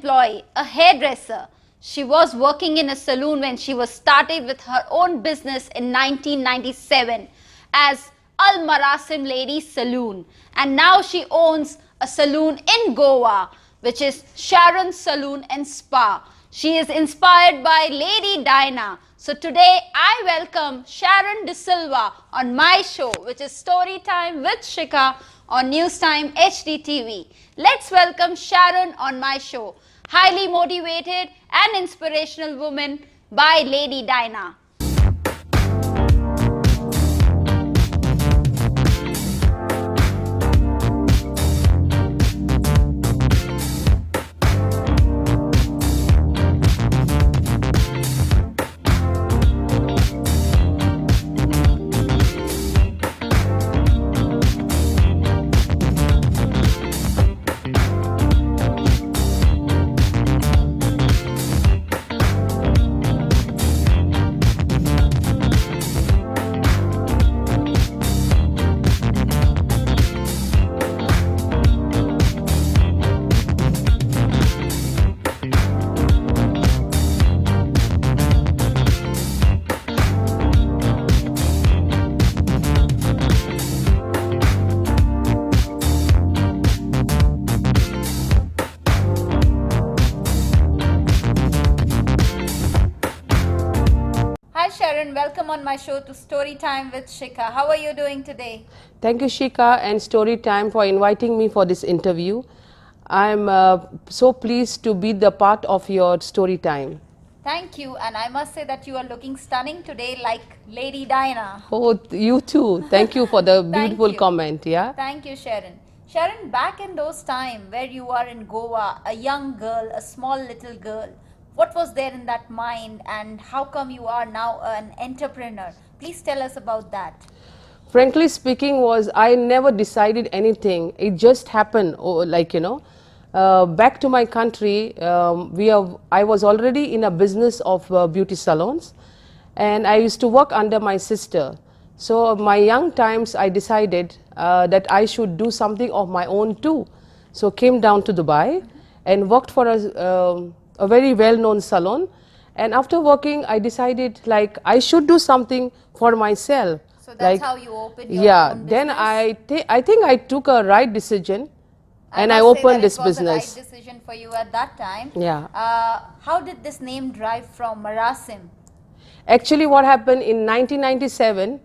employee, a hairdresser. She was working in a saloon when she was started with her own business in 1997 as Al Marasim Ladies Saloon, and now she owns a saloon in Goa, which is Sharon Saloon and Spa. She is inspired by Lady Diana. So today I welcome Sharon De Silva on my show, which is Story Time with Shikha on News Time HD TV. Let's welcome Sharon on my show. Highly motivated and inspirational woman by Lady Diana. Hi Sharon, welcome on my show to Story Time with Shikha. How are you doing today? Thank you, Shikha and Story Time, for inviting me for this interview. I'm so pleased to be the part of your Story Time. Thank you, and I must say that you are looking stunning today like Lady Diana. Oh, you too. Thank you for the beautiful you. comment. Yeah. Thank you, Sharon. Sharon, back in those times where you are in Goa, a young girl, a small little girl, what was there in that mind and how come you are now an entrepreneur? Please tell us about that. Frankly speaking, I never decided anything. It just happened. Back to my country, I was already in a business of beauty salons, and I used to work under my sister. So my young times, I decided that I should do something of my own too. So came down to Dubai and worked for a very well-known salon. And after working, I decided like I should do something for myself. So that's how you opened your own business? Then I think I took a right decision. And I opened this business. It was the right decision for you at that time. Yeah. How did this name derive from Marasim? Actually, what happened in 1997,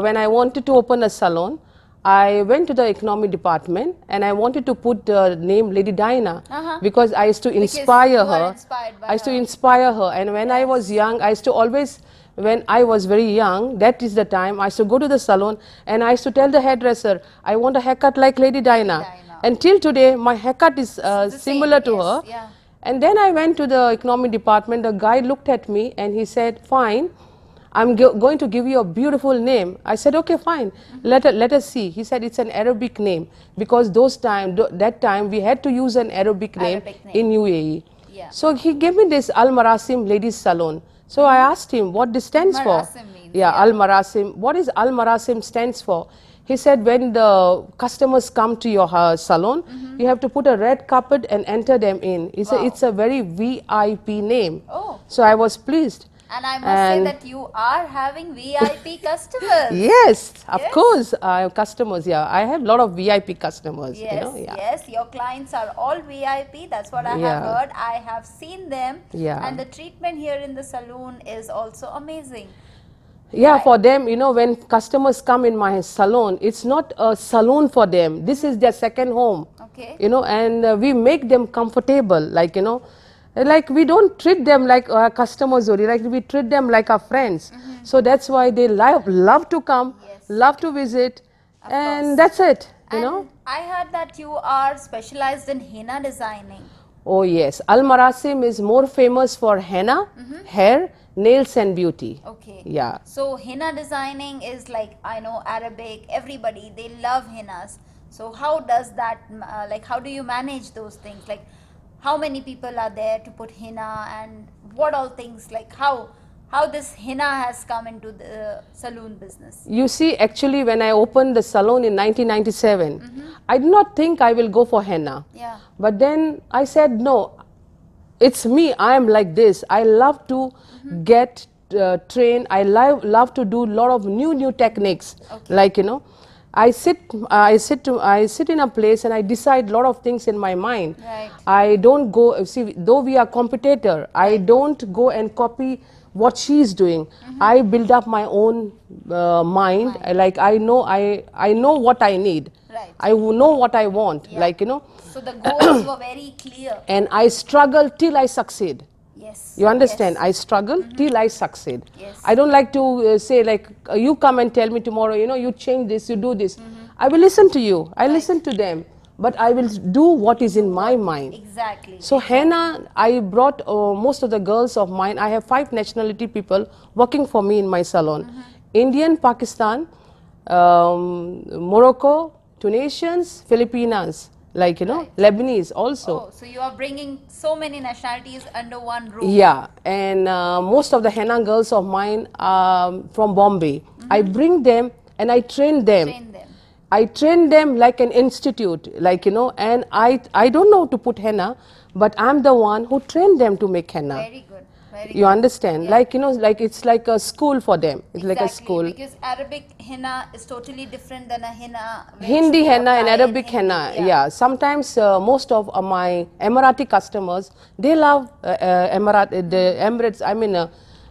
when I wanted to open a salon, I went to the economy department and I wanted to put the name Lady Diana because I used to inspire her. I used to inspire her, and when I was young, I used to always. When I was very young, that is the time I used to go to the salon and I used to tell the hairdresser, I want a haircut like Lady Diana. And till today, my haircut is similar to her. Yeah. And then I went to the economy department. The guy looked at me and he said, fine, I'm going to give you a beautiful name. I said, okay, fine. Let us see. He said, it's an Arabic name because that time we had to use an Arabic name in UAE. Yeah. So he gave me this Al Marasim Ladies Salon. So I asked him what this stands for. Means, Al Marasim. What is Al Marasim stands for? He said when the customers come to your salon, you have to put a red carpet and enter them in. It's a very VIP name. Oh. So I was pleased. And I must say that you are having VIP customers. Yes, of course, customers. Yeah, I have a lot of VIP customers. Yes, yes, your clients are all VIP. That's what I have heard. I have seen them. Yeah. And the treatment here in the saloon is also amazing. Yeah, Right. for them, when customers come in my salon, it's not a salon for them. This is their second home. Okay. And we make them comfortable, like we don't treat them like our customers only, like we treat them like our friends. So that's why they love to come, love to visit, and that's it, And I heard that you are specialized in henna designing. Oh yes, Al Marasim is more famous for henna, hair, nails and beauty. Okay. Yeah. So henna designing is like, I know Arabic, everybody, they love hennas. So how does that, how do you manage those things? Like how many people are there to put henna and what all things, like how this henna has come into the saloon business? You see, actually when I opened the salon in 1997, I did not think I will go for henna. Yeah. But then I said, no, it's me. I am like this. I love to get trained. I love to do a lot of new techniques. Okay. Like, you know, I sit in a place and I decide a lot of things in my mind. Right. I don't go, see, though we are competitor, I don't go and copy what she is doing. I build up my own mind. Like, I know what I need. Right. I know what I want. Yeah. Like, you know, So the goals were very clear. and I struggle till I succeed. Yes. You understand? Yes. I struggle till I succeed. Yes. I don't like to say like, you come and tell me tomorrow, you know, you change this, you do this. I will listen to you. I listen to them. But I will do what is in my mind. Exactly. So henna, I brought most of the girls of mine. I have 5 nationality people working for me in my salon. Indian, Pakistan, Morocco, Tunisians, Filipinas, like, you know, Right. Lebanese also. Oh, so you are bringing so many nationalities under one roof. Yeah, and most of the henna girls of mine are from Bombay. I bring them and I train them. Train them. I train them like an institute, like, you know, and I don't know to put henna, but I'm the one who trained them to make henna. Very good. Very You good. understand? Yeah. Like, you know, like it's like a school for them. It's like a Exactly, school. because Arabic henna is totally different than a henna. which Hindi we henna and apply in Arabic Hindi. henna, yeah. Sometimes most of my Emirati customers, they love the Emirates, I mean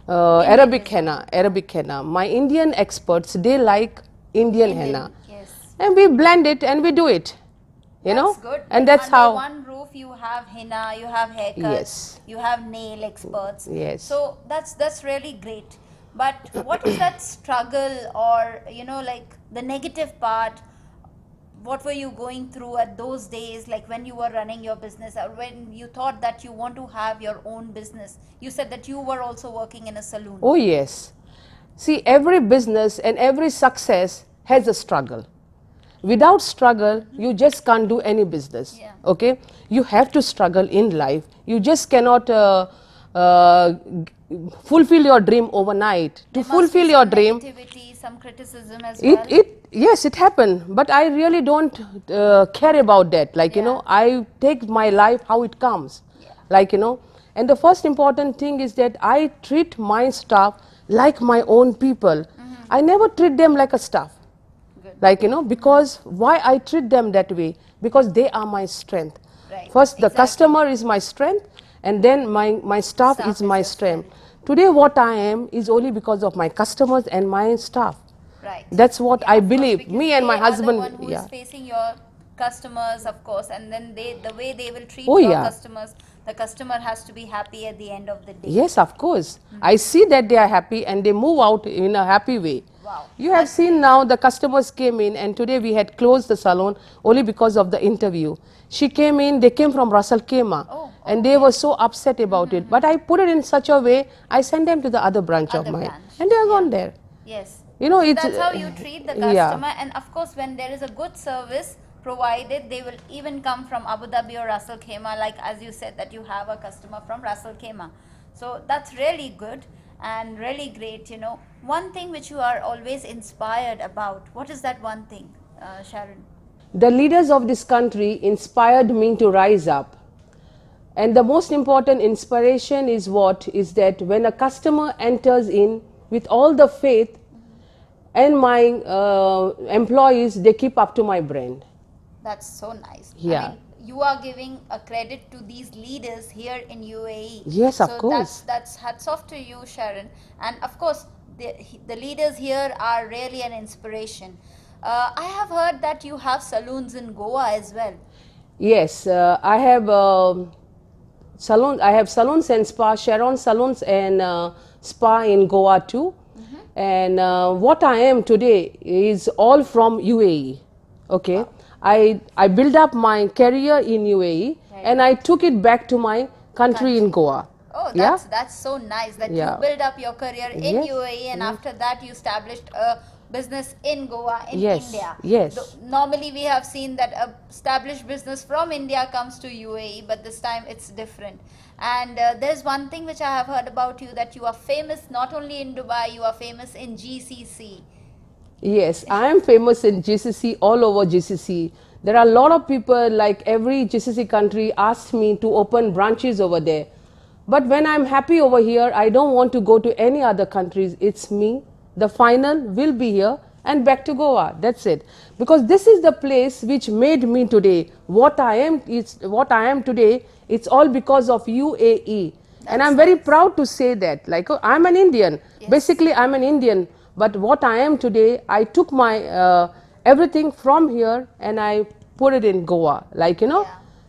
Arabic henna, Arabic henna. My Indian experts, they like Indian henna. Yes. And we blend it and we do it, you know. That's good. And But that's under how. one roof you have henna, you have haircuts, Yes. you have nail experts. Yes. So that's really great. But what is that struggle, or you know, like the negative part? What were you going through at those days, like when you were running your business, or when you thought that you want to have your own business? You said that you were also working in a saloon. Oh yes. See, every business and every success has a struggle. Without struggle, you just can't do any business. Yeah. Okay, you have to struggle in life. You just cannot fulfill your dream overnight. To There must fulfill be your some dream, negativity, some criticism as well. yes, it happened, but I really don't care about that. Like, you Yeah. know, I take my life how it comes. Yeah. Like, you know, and the first important thing is that I treat my staff like my own people. I never treat them like a staff. Good. Like, you know, because why I treat them that way? Because they are my strength. Right, First, the exactly. customer is my strength, and then my staff Staff is is my your strength. Today, what I am is only because of my customers and my staff. Right. That's what I of course, believe. because Me and my they are husband, the one who is yeah. facing your customers, of course, and then the way they will treat Oh, your yeah. customers, the customer has to be happy at the end of the day. Yes, of course. I see that they are happy and they move out in a happy way. Wow. You have seen now the customers came in, and today we had closed the salon only because of the interview. She came in, they came from Russell Kema, Oh, and they were so upset about it. But I put it in such a way, I sent them to the other branch of Other mine, branch, and they are gone there. Yes. You know, So it's that's how you treat the yeah. customer, and of course, when there is a good service provided, they will even come from Abu Dhabi or Russell Kema, like as you said that you have a customer from Russell Kema. So that's really good and really great. You know, one thing which you are always inspired about. What is that one thing, Sharon? The leaders of this country inspired me to rise up. And the most important inspiration is what? Is that when a customer enters in with all the faith, and my employees, they keep up to my brand. That's so nice. Yeah. I mean, you are giving a credit to these leaders here in UAE. Yes, of so course. That's hats off to you, Sharon. And of course, the leaders here are really an inspiration. I have heard that you have saloons in Goa as well. Yes, I have salons. I have salons and spa, Sharon salons and spa in Goa too. And what I am today is all from UAE. Okay, I built up my career in UAE, and I took it back to my country in Goa. Oh, Yeah? that's so nice that Yeah. you built up your career in Yes. UAE, and after that you established a business in Goa, in Yes, India. yes. Normally we have seen that a established business from India comes to UAE, but this time it's different. And there's one thing which I have heard about you, that you are famous not only in Dubai, you are famous in GCC. Yes, I am famous in GCC, all over GCC. There are a lot of people, like every GCC country asked me to open branches over there. But when I'm happy over here, I don't want to go to any other countries. It's me. The final will be here and back to Goa. That's it. Because this is the place which made me today. What I am today. It's all because of UAE. And I'm very proud to say that. Like, I'm an Indian. Yes. Basically, I'm an Indian. But what I am today, I took my everything from here and I put it in Goa. Like, Yeah.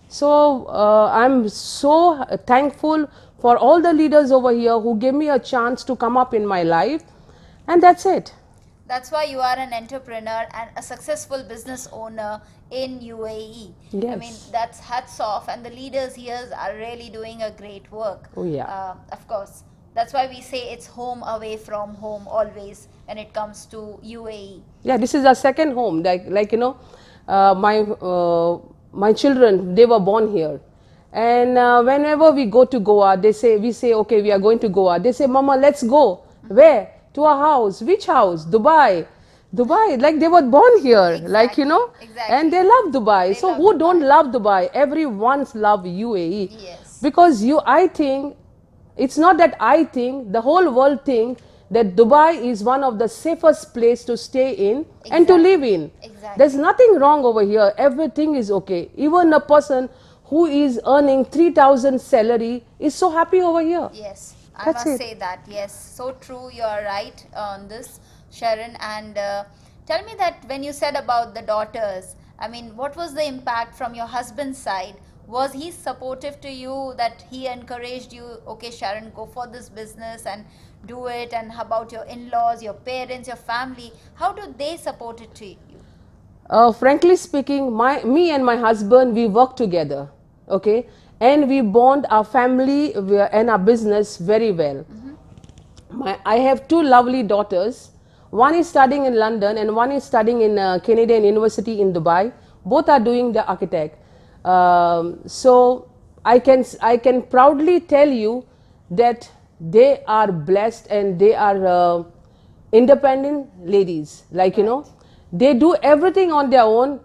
So I'm so thankful for all the leaders over here who gave me a chance to come up in my life, and that's it. That's why you are an entrepreneur and a successful business owner in UAE. I Yes. mean, that's hats off, and the leaders here are really doing a great work. Oh, yeah. Of course. That's why we say it's home away from home always when it comes to UAE. Yeah, this is our second home. My children, they were born here, and whenever we go to Goa, we say, okay, we are going to Goa. They say, Mama, let's go. Where? To our house. Which house? Dubai. Dubai. Like they were born here. Like Exactly. and they love Dubai. So love who don't love Dubai? Everyone's love UAE. Yes. Because I think it's not that I think, the whole world think that Dubai is one of the safest place to stay in and to Exactly. live in. Exactly. There's nothing wrong over here. Everything is okay. Even a person who is earning 3,000 salary is so happy over here. Yes, I That's must it. say that. Yes, so true. You are right on this, Sharon. And tell me that when you said about the daughters, I mean, what was the impact from your husband's side? Was he supportive to you, that he encouraged you, okay, Sharon, go for this business and do it? And how about your in-laws, your parents, your family? How do they support it to you? Frankly speaking, me and my husband, we work together, okay, and we bond our family and our business very well. I have two lovely daughters. One is studying in London and one is studying in Canadian University in Dubai. Both are doing the architect. So I can proudly tell you that they are blessed and they are independent ladies. Like they do everything on their own,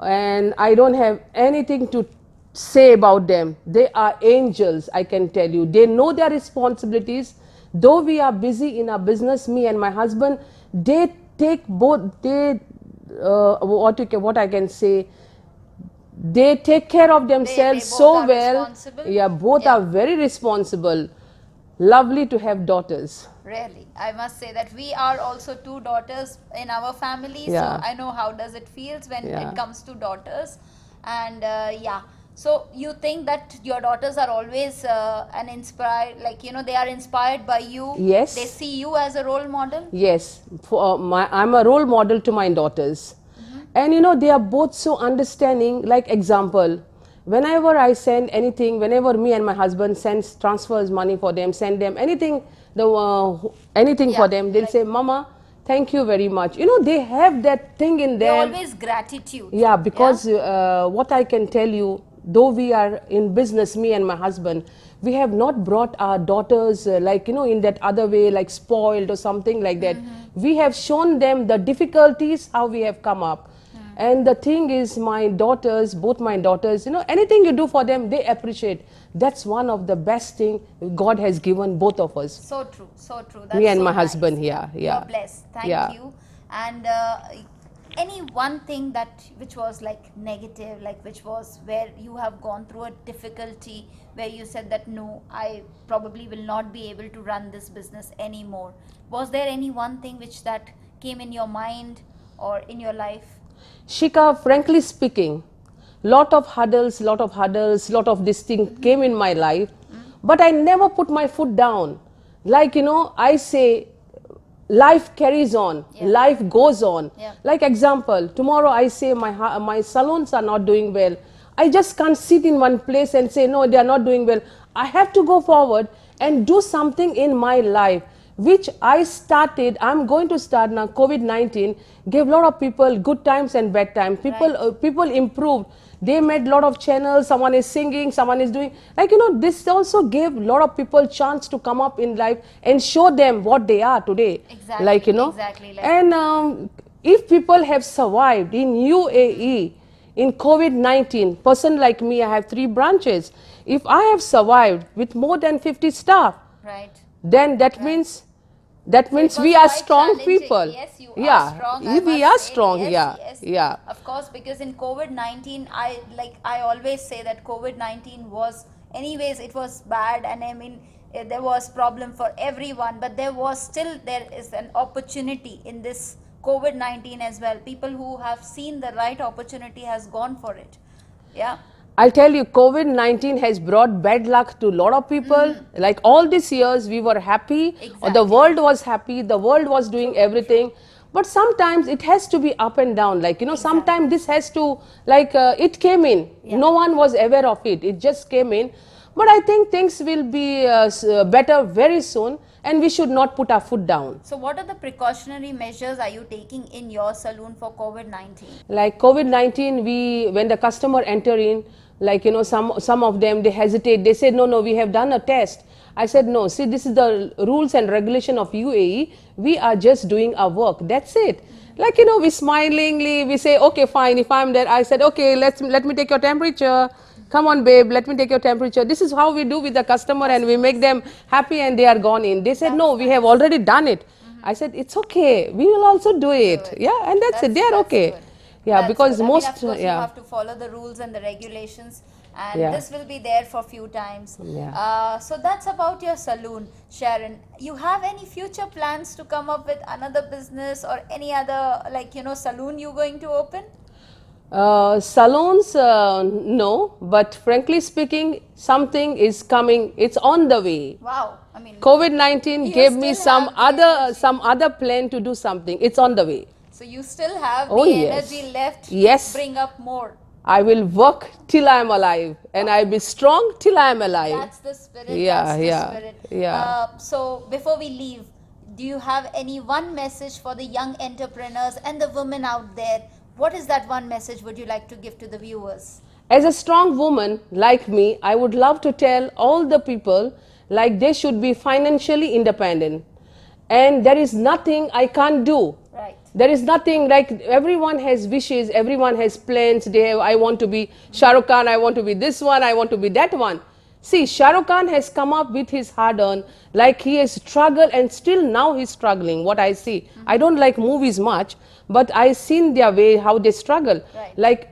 and I don't have anything to say about them. They are angels, I can tell you. They know their responsibilities. Though we are busy in our business, me and my husband, they take both. What I can say, they take care of themselves both so are well. responsible? Yeah, both Yeah. are very responsible. Lovely to have daughters. Really, I must say that we are also two daughters in our family, Yeah. so I know how does it feels when Yeah. it comes to daughters. And yeah, so you think that your daughters are always an inspired, like they are inspired by you. Yes. They see you as a role model. Yes, I'm a role model to my daughters. And they are both so understanding. Like example, whenever I send anything, whenever me and my husband transfers money for them, send them anything, anything Yeah, for them, they'll like- say, Mama, thank you very much. They have that thing in They them. always gratitude. Yeah, because what I can tell you, though we are in business, me and my husband, we have not brought our daughters in that other way, like spoiled or something like that. We have shown them the difficulties, how we have come up. And the thing is, my daughters, both my daughters, anything you do for them, they appreciate. That's one of the best thing God has given both of us. So true, so true. That's Me and so my nice. husband, yeah. You're blessed. Thank Yeah. you. And any one thing that which was like negative, like which was where you have gone through a difficulty, where you said that no, I probably will not be able to run this business anymore. Was there any one thing which that came in your mind or in your life? Shika, frankly speaking, lot of hurdles, lot of this thing came in my life, but I never put my foot down. Like, I say, life carries on, Yeah. life goes on. Yeah. Like example, tomorrow I say my salons are not doing well. I just can't sit in one place and say, no, they are not doing well. I have to go forward and do something in my life, which I started. I'm going to start now. COVID-19 gave a lot of people good times and bad times. People improved. They made a lot of channels. Someone is singing, someone is doing, this also gave a lot of people chance to come up in life and show them what they are today. Exactly, exactly, And if people have survived in UAE, in COVID-19, person like me, I have 3 branches. If I have survived with more than 50 staff, Right. then that means It was we are quite strong challenging. people. Yes, you Yeah, are strong. I we must are say. strong. Yes, Yeah, yes. yeah. Of course, because in COVID-19, I always say that COVID-19 was, anyways, it was bad, and I mean there was problem for everyone, but there is an opportunity in this COVID-19 as well. People who have seen the right opportunity has gone for it. Yeah. I'll tell you, COVID-19 has brought bad luck to a lot of people. Like all these years, we were happy, or the Exactly. world was happy, the world was doing everything. But sometimes it has to be up and down. Like, sometimes this has to, it came in. Yeah. No one was aware of it. It just came in. But I think things will be better very soon, and we should not put our foot down. So what are the precautionary measures are you taking in your saloon for COVID-19? Like COVID-19, when the customer enter in, some of them, they hesitate. They say, no, we have done a test. I said, no, see, this is the rules and regulation of UAE. We are just doing our work. That's it. We smilingly, we say, okay, fine. If I'm there, I said, okay, let me take your temperature. Come on, babe, let me take your temperature. This is how we do with the customer, and we make them happy, and they are gone in. They said, no, we have already done it. I said, it's okay. We will also do it. Yeah, and that's it. They are okay. Good. Yeah, That's because good. I mean, most, of course, you yeah. have to follow the rules and the regulations, and Yeah. this will be there for few times. Yeah. So that's about your saloon, Sharon. You have any future plans to come up with another business or any other, saloon you going to open? Salons, no, but frankly speaking, something is coming. It's on the way. Wow. I mean, COVID-19 You gave me still some have the energy. other plan to do something. It's on the way. so you still have Oh, the yes. energy left Yes. to bring up more. I will work till I am alive, and I'll be strong till I am alive. That's the spirit. Yeah, that's the yeah, spirit. yeah. So before we leave, do you have any one message for the young entrepreneurs and the women out there? What is that one message would you like to give to the viewers? As a strong woman like me, I would love to tell all the people like they should be financially independent, and there is nothing I can't do. Right. There is nothing, like everyone has wishes, everyone has plans. I want to be Shah Rukh Khan, I want to be this one, I want to be that one. See, Shah Rukh Khan has come up with his hard earned, like he has struggled, and still now he's struggling, what I see. I don't like movies much, but I seen their way, how they struggle. Right.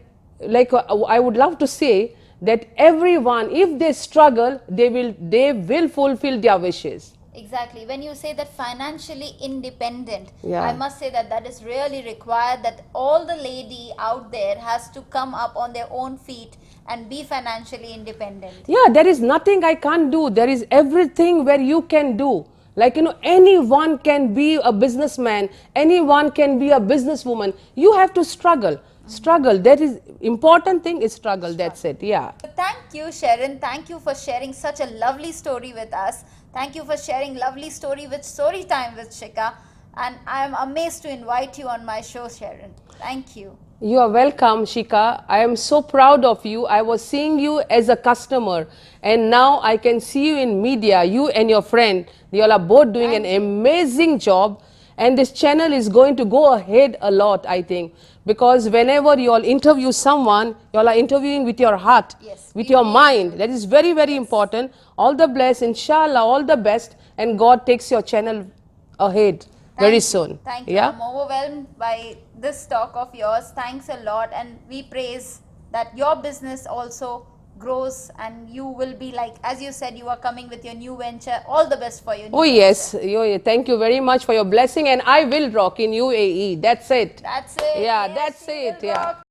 I would love to say that everyone, if they struggle, they will fulfill their wishes. Exactly. When you say that financially independent, Yeah. I must say that is really required, that all the lady out there has to come up on their own feet and be financially independent. Yeah, there is nothing I can't do. There is everything where you can do. Anyone can be a businessman, anyone can be a businesswoman. You have to struggle. Struggle. That is important thing is struggle. That's it. Yeah. Thank you, Sharon. Thank you for sharing such a lovely story with us. Thank you for sharing lovely story with Story Time with Shika. And I am amazed to invite you on my show, Sharon. Thank you. You are welcome, Shika. I am so proud of you. I was seeing you as a customer, and now I can see you in media. You and your friend, you all are both doing an amazing job. And this channel is going to go ahead a lot, I think, because whenever you all interview someone, you all are interviewing with your heart, Yes, with we your need mind. That is very, very important. All the best, inshallah, all the best, and God takes your channel ahead very soon. Thank you. Yeah. I'm overwhelmed by this talk of yours. Thanks a lot. And we praise that your business also grows, and you will be, like, as you said, you are coming with your new venture. All the best for your new Oh venture. yes, thank you very much for your blessing, and I will rock in UAE. That's it. That's it. Yeah, Yes, that's you it. will Yeah. rock.